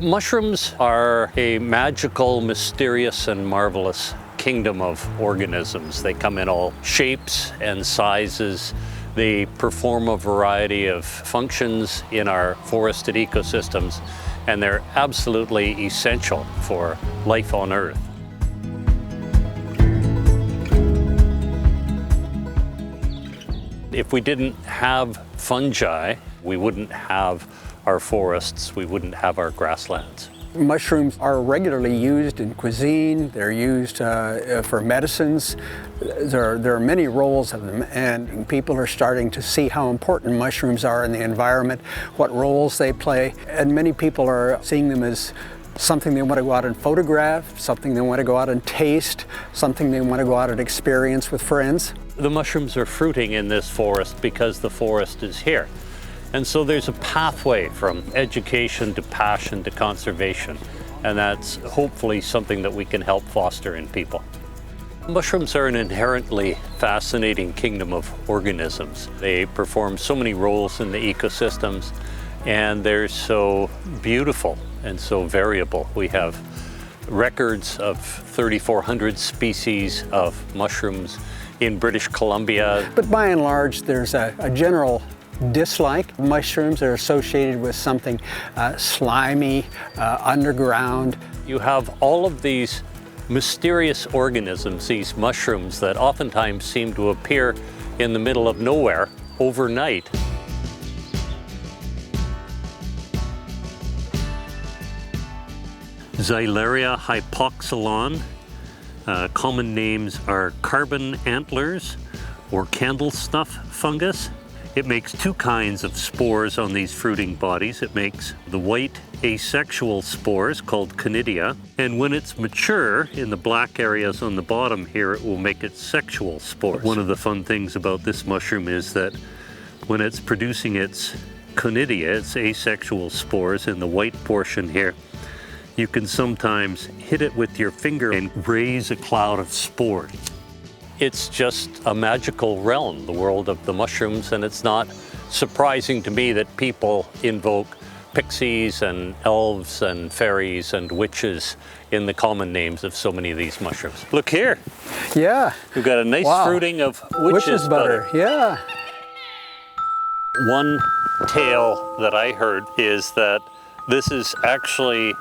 Mushrooms are a magical, mysterious, and marvelous kingdom of organisms. They come in all shapes and sizes. They perform a variety of functions in our forested ecosystems, and they're absolutely essential for life on Earth. If we didn't have fungi, we wouldn't have our forests, we wouldn't have our grasslands. Mushrooms are regularly used in cuisine, they're used for medicines. There are many roles of them, and people are starting to see how important mushrooms are in the environment, what roles they play, and many people are seeing them as something they want to go out and photograph, something they want to go out and taste, something they want to go out and experience with friends. The mushrooms are fruiting in this forest because the forest is here. And so there's a pathway from education to passion to conservation, and that's hopefully something that we can help foster in people. Mushrooms are an inherently fascinating kingdom of organisms. They perform so many roles in the ecosystems, and they're so beautiful and so variable. We have records of 3,400 species of mushrooms in British Columbia. But by and large, there's a general dislike. Mushrooms are associated with something slimy, underground. You have all of these mysterious organisms, these mushrooms that oftentimes seem to appear in the middle of nowhere overnight. Xylaria hypoxylon. Common names are carbon antlers or candle snuff fungus. It makes two kinds of spores on these fruiting bodies. It makes the white asexual spores called conidia, and when it's mature in the black areas on the bottom here, it will make its sexual spores. One of the fun things about this mushroom is that when it's producing its conidia, its asexual spores in the white portion here, you can sometimes hit it with your finger and raise a cloud of spores. It's just a magical realm, the world of the mushrooms, and it's not surprising to me that people invoke pixies and elves and fairies and witches in the common names of so many of these mushrooms. Look here. Yeah. We've got a nice fruiting of witch's butter. Yeah. One tale that I heard is that this is actually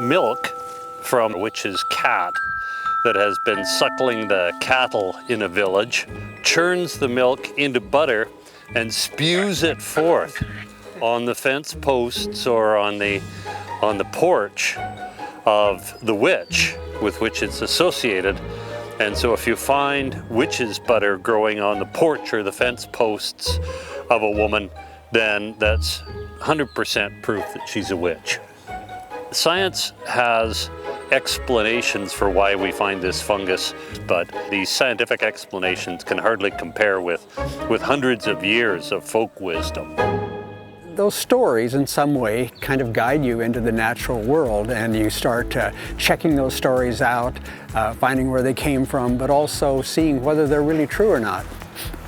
milk from a witch's cat that has been suckling the cattle in a village, churns the milk into butter and spews it forth on the fence posts or on the porch of the witch with which it's associated. And so if you find witch's butter growing on the porch or the fence posts of a woman, then that's 100% proof that she's a witch. Science has explanations for why we find this fungus, but these scientific explanations can hardly compare with hundreds of years of folk wisdom. Those stories in some way kind of guide you into the natural world, and you start checking those stories out, finding where they came from, but also seeing whether they're really true or not.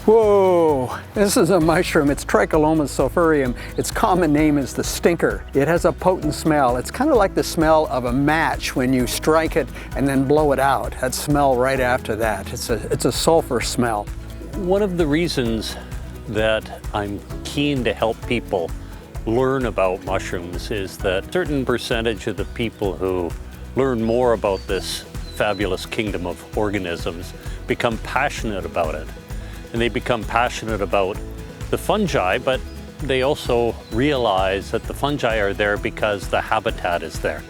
Whoa, this is a mushroom. It's Tricholoma sulphureum. Its common name is the stinker. It has a potent smell. It's kind of like the smell of a match when you strike it and then blow it out. That smell right after that. It's a sulfur smell. One of the reasons that I'm keen to help people learn about mushrooms is that a certain percentage of the people who learn more about this fabulous kingdom of organisms become passionate about it. And they become passionate about the fungi, but they also realize that the fungi are there because the habitat is there.